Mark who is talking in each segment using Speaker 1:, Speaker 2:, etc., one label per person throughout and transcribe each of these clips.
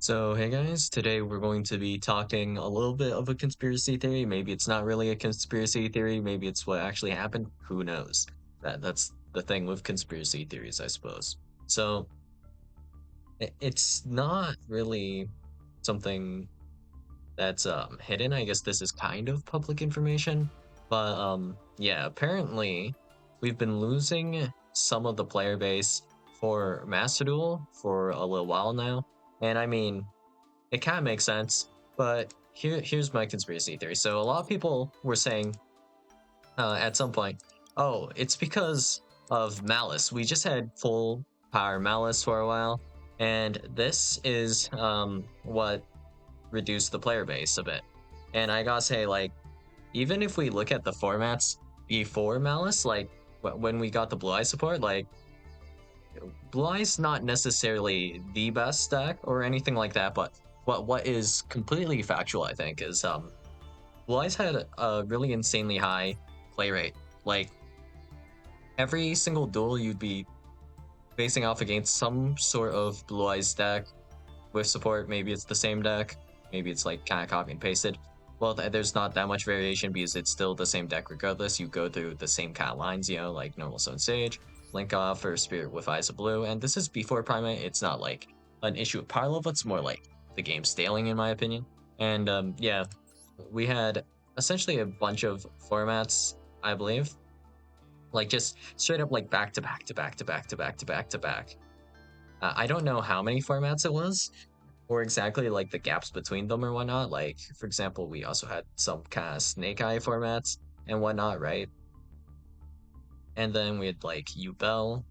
Speaker 1: So, hey guys, today we're going to be talking a little bit of a conspiracy theory. Maybe it's not really a conspiracy theory, maybe it's what actually happened. Who knows? That's the thing with conspiracy theories, I suppose. So, it's not really something that's hidden. I guess this is kind of public information. But yeah, apparently we've been losing some of the player base for Master Duel for a little while now. And I mean, it kind of makes sense, but here's my conspiracy theory. So a lot of people were saying at some point, oh, it's because of Malice. We just had full power Malice for a while, and this is what reduced the player base a bit. And I gotta say, like, even if we look at the formats before Malice, like when we got the Blue Eye support, like Blue Eye's not necessarily the best deck or anything like that, but what is completely factual, I think, is Blue Eyes had a really insanely high play rate. Like every single duel you'd be facing off against some sort of Blue Eyes deck with support. Maybe it's the same deck, maybe it's like kind of copy and pasted. Well, there's not that much variation because it's still the same deck regardless. You go through the same kind of lines, like normal Stone Sage, Link Off, or Spirit with Eyes of Blue. And this is before Primate. It's not like an issue of power level. It's more like the game staling, in my opinion. And yeah, we had essentially a bunch of formats, I believe, like just straight up like back to back to back to back to back to back to back. I don't know how many formats it was, or exactly like the gaps between them or whatnot. Like, for example, we also had some kind of Snake Eye formats and whatnot, right? And then we had like Ubel.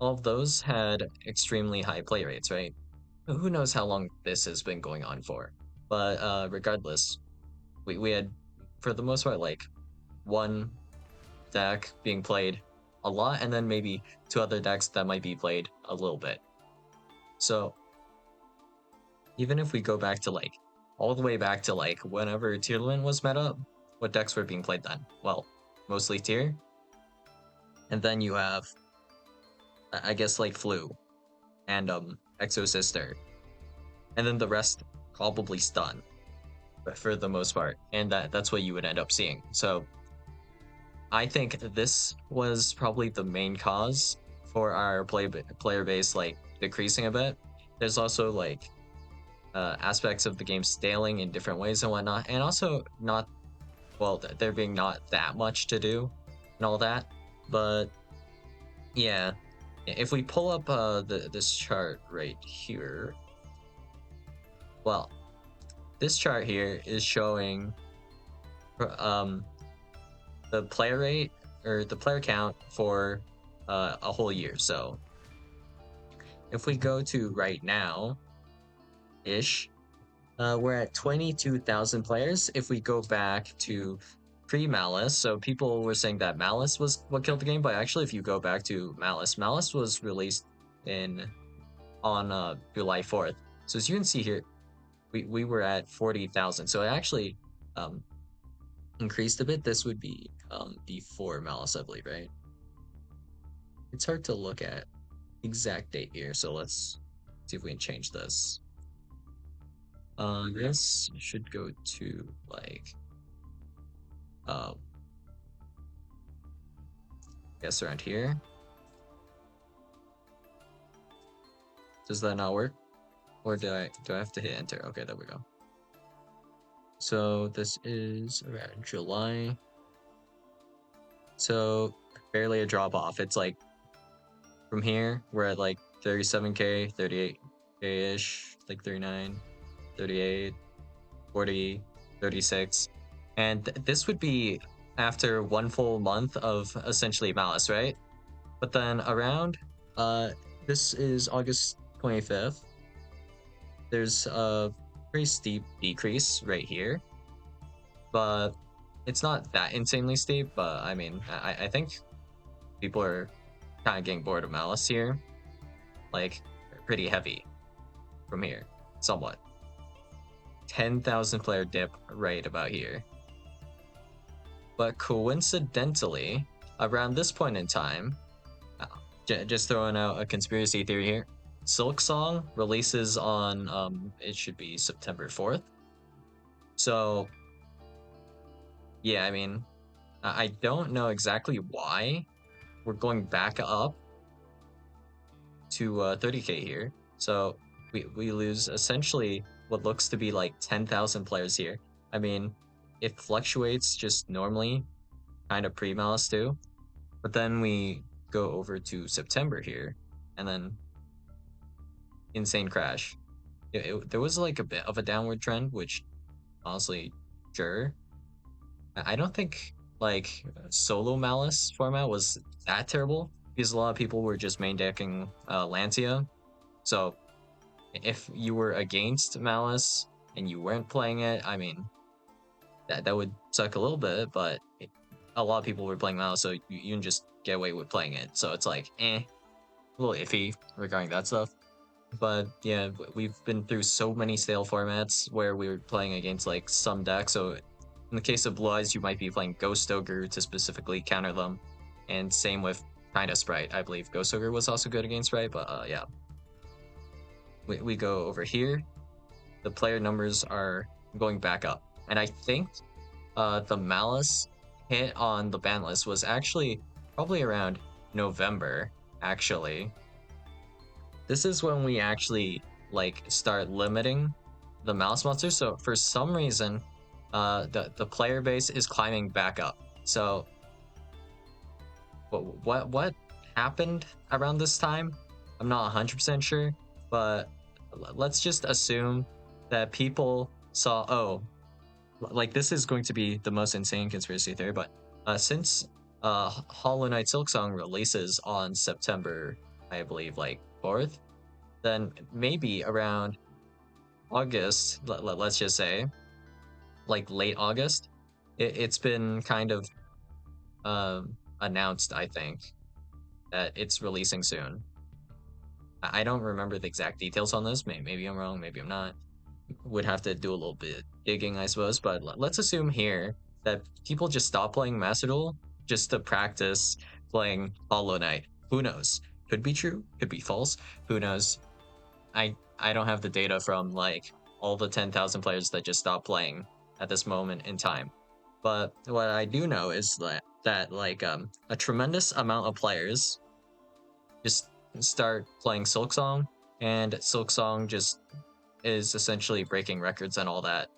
Speaker 1: All of those had extremely high play rates, right? Who knows how long this has been going on for? But regardless, we had, for the most part, like one deck being played a lot, and then maybe two other decks that might be played a little bit. So even if we go back to like all the way back to like whenever Tierlin was meta, what decks were being played then? Well, mostly Tier. And then you have I guess like Flu and Exo Sister. And then the rest probably stun, but for the most part. And that's what you would end up seeing. So I think this was probably the main cause for our player base like decreasing a bit. There's also like aspects of the game staling in different ways and whatnot, and also not, well, there being not that much to do and all that. But yeah, if we pull up this chart right here, well, this chart here is showing um the player rate or the player count for a whole year. So if we go to right now ish, we're at 22,000 players. If we go back to pre-Malice, so people were saying that Malice was what killed the game, but actually, if you go back to Malice was released in on July 4th. So as you can see here, we were at 40,000. So it actually um, increased a bit. This would be before Malice, I believe, right? It's hard to look at exact date here, so let's see if we can change this. This should go to like I guess around here. Does that not work? Or do I have to hit enter? Okay, there we go. So this is around July. So barely a drop off. It's like from here we're at like 37k, 38k-ish, like 39, 38, 40, 36. And this would be after one full month of essentially Malice, right? But then around this is August 25th. There's a pretty steep decrease right here, but it's not that insanely steep. But I mean, I think people are kind of getting bored of Malice here, like pretty heavy from here, somewhat. 10,000 player dip right about here. But coincidentally, around this point in time, just throwing out a conspiracy theory here, Silk Song releases on it should be September 4th. So yeah, I mean, I don't know exactly why we're going back up to 30K here. So we lose essentially what looks to be like 10,000 players here. I mean, it fluctuates just normally, kind of pre-Malice too. But then we go over to September here, and then insane crash. There was like a bit of a downward trend, which honestly, sure. I don't think like solo Malice format was that terrible because a lot of people were just main decking Lancia. So if you were against Malice and you weren't playing it, I mean, that would suck a little bit, but a lot of people were playing Malice, so you can just get away with playing it. So it's like, a little iffy regarding that stuff. But yeah, we've been through so many stale formats where we were playing against like some decks. So in the case of Blue Eyes, you might be playing Ghost Ogre to specifically counter them. And same with kind of Sprite. I believe Ghost Ogre was also good against Sprite, but yeah. We go over here. The player numbers are going back up. And I think the Malice hit on the ban list was actually probably around November, actually. This is when we actually like start limiting the Malice monsters. So for some reason, the player base is climbing back up. So what happened around this time? I'm not 100% sure, but let's just assume that people saw, oh, like this is going to be the most insane conspiracy theory, but since Hollow Knight Silksong releases on September, I believe, like 4th, then maybe around August, let's just say, like late August, it's been kind of announced, I think, that it's releasing soon. I don't remember the exact details on this. Maybe I'm wrong, maybe I'm not. Would have to do a little bit digging, I suppose. But let's assume here that people just stop playing Master Duel just to practice playing Hollow Knight. Who knows? Could be true, could be false. Who knows? I don't have the data from like all the 10,000 players that just stopped playing at this moment in time. But what I do know is that like a tremendous amount of players just start playing Silksong, and Silksong just is essentially breaking records and all that.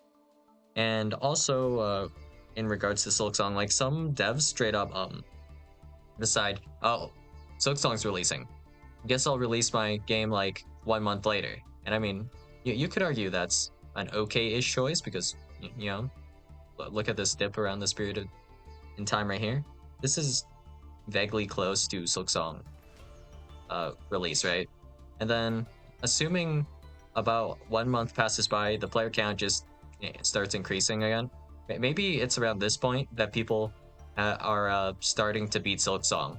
Speaker 1: And also, in regards to Silksong, like some devs straight up decide, oh, Silksong's releasing. Guess I'll release my game like 1 month later. And I mean, you could argue that's an okay-ish choice because you know, look at this dip around this period in time right here. This is vaguely close to Silksong release, right? And then assuming about 1 month passes by, the player count just starts increasing again. Maybe it's around this point that people are starting to beat Silksong,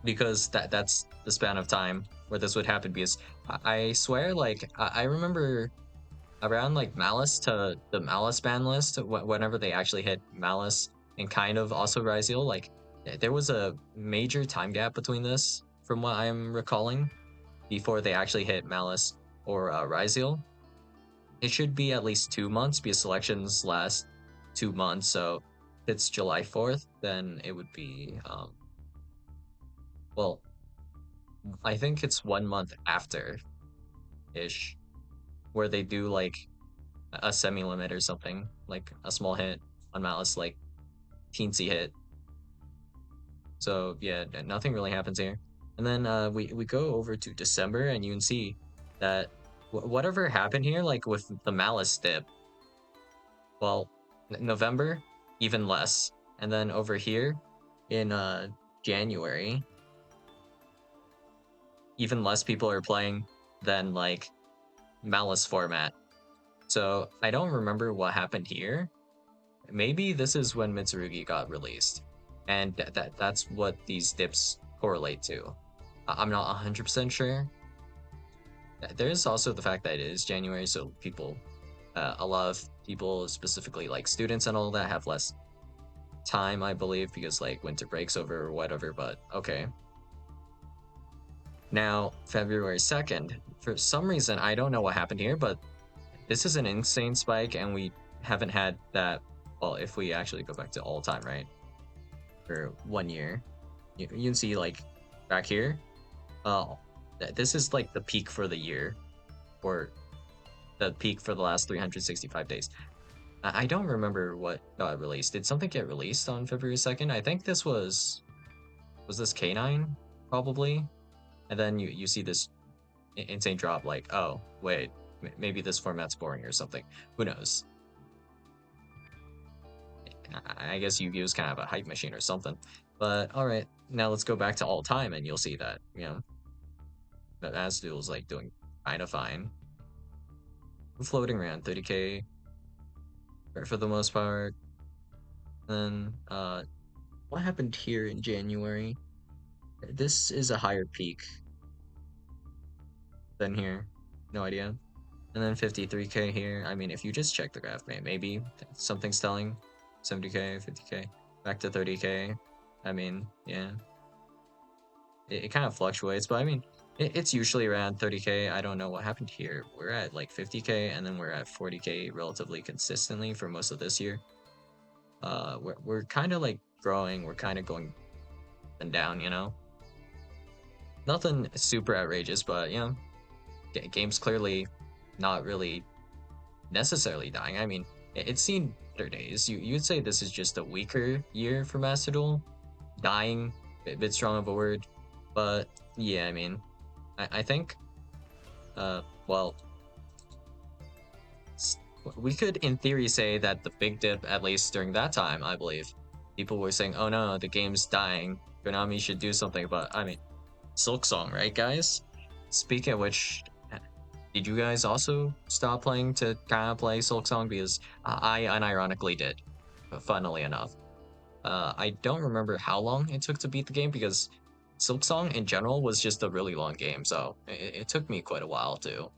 Speaker 1: because that's the span of time where this would happen. Because I swear, like I remember around like Malice to the Malice ban list, whenever they actually hit Malice and kind of also Ryzeal, like there was a major time gap between this, from what I'm recalling, before they actually hit Malice or Ryzeal. It should be at least 2 months because selections last 2 months. So if it's July 4th, then it would be well, I think it's 1 month after ish, where they do like a semi limit or something, like a small hit on Malice, like teensy hit. So yeah, nothing really happens here. And then we go over to December, and you can see that whatever happened here, like with the Malice dip, well, November, even less. And then over here in January, even less people are playing than like Malice format. So I don't remember what happened here. Maybe this is when Mitsurugi got released, and that's what these dips correlate to. I'm not 100% sure. There's also the fact that it is January, so people, a lot of people, specifically like students and all that, have less time, I believe, because like winter breaks over or whatever. But okay. Now, February 2nd, for some reason, I don't know what happened here, but this is an insane spike, and we haven't had that. Well, if we actually go back to all time, right? For 1 year, you can see like back here. Oh, this is like the peak for the year, or the peak for the last 365 days. I don't remember what got released. Did something get released on February 2nd? I think this was this K9 probably, and then you see this insane drop. Like, oh wait, maybe this format's boring or something. Who knows? I guess Yu-Gi-Oh is kind of a hype machine or something. But all right, now let's go back to all time, and you'll see that that Azul is like doing kind of fine. We're floating around 30k for the most part. Then what happened here in January? This is a higher peak than here. No idea. And then 53k here. I mean, if you just check the graph, maybe something's telling. 70k, 50k, back to 30k. I mean, yeah. It kind of fluctuates, but I mean, it's usually around 30k. I don't know what happened here. We're at like 50k, and then we're at 40k relatively consistently for most of this year. We're kind of like growing. We're kind of going up and down, Nothing super outrageous, but game's clearly not really necessarily dying. I mean, it's seen better days. You'd say this is just a weaker year for Master Duel. Dying, a bit strong of a word, but yeah, I mean, I think, well, we could in theory say that the big dip, at least during that time, I believe, people were saying, oh no, the game's dying. Konami should do something, but I mean, Silk Song, right, guys? Speaking of which, did you guys also stop playing to kind of play Silk Song? Because I unironically did, funnily enough. I don't remember how long it took to beat the game because Silk Song in general was just a really long game, so it took me quite a while too.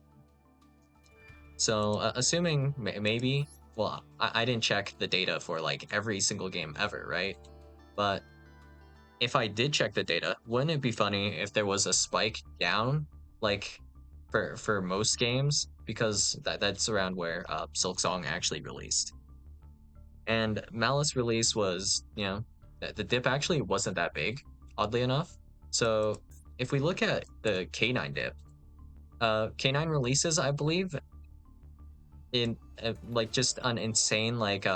Speaker 1: So assuming maybe, well, I didn't check the data for like every single game ever, right? But if I did check the data, wouldn't it be funny if there was a spike down, like for most games, because that's around where Silk Song actually released, and Malice release was, the dip actually wasn't that big, oddly enough. So if we look at the K9 dip, K9 releases, I believe, in like just an insane like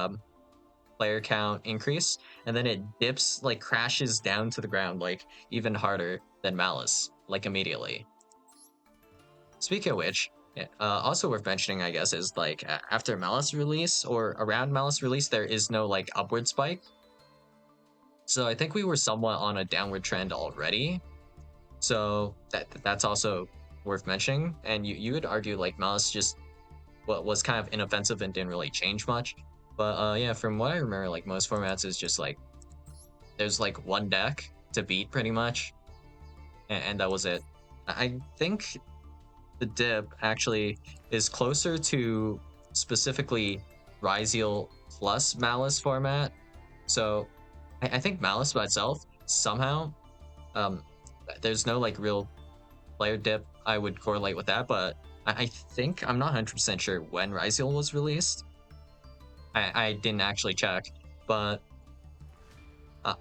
Speaker 1: player count increase, and then it dips, like crashes down to the ground like even harder than Malice, like immediately. Speaking of which, also worth mentioning, I guess, is like after Malice release or around Malice release, there is no like upward spike. So I think we were somewhat on a downward trend already. So that's also worth mentioning. And you would argue like Malice just was kind of inoffensive and didn't really change much. But yeah, from what I remember, like most formats is just like there's like one deck to beat pretty much, and that was it. I think the dip actually is closer to specifically Ryzeal plus Malice format. So I think Malice by itself somehow, um, there's no like real player dip I would correlate with that, but I think I'm not 100% sure when Ryzeal was released. I didn't actually check, but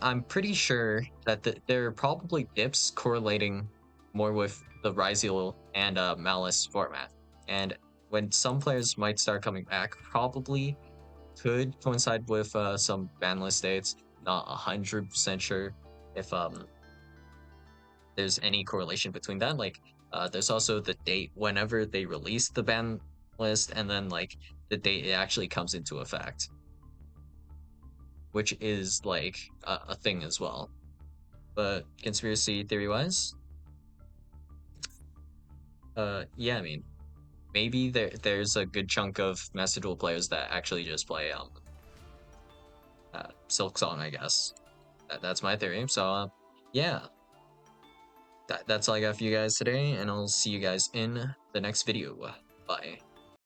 Speaker 1: I'm pretty sure that there are probably dips correlating more with the Ryzeal and Malice format. And when some players might start coming back, probably could coincide with some ban list dates. Not 100% sure if there's any correlation between that. Like, there's also the date whenever they release the ban list, and then like the date it actually comes into effect, which is like a thing as well. But conspiracy theory wise, yeah, I mean, maybe there's a good chunk of Master Duel players that actually just play Silk Song, I guess. That's my theory. So yeah, that's all I got for you guys today, and I'll see you guys in the next video. Bye.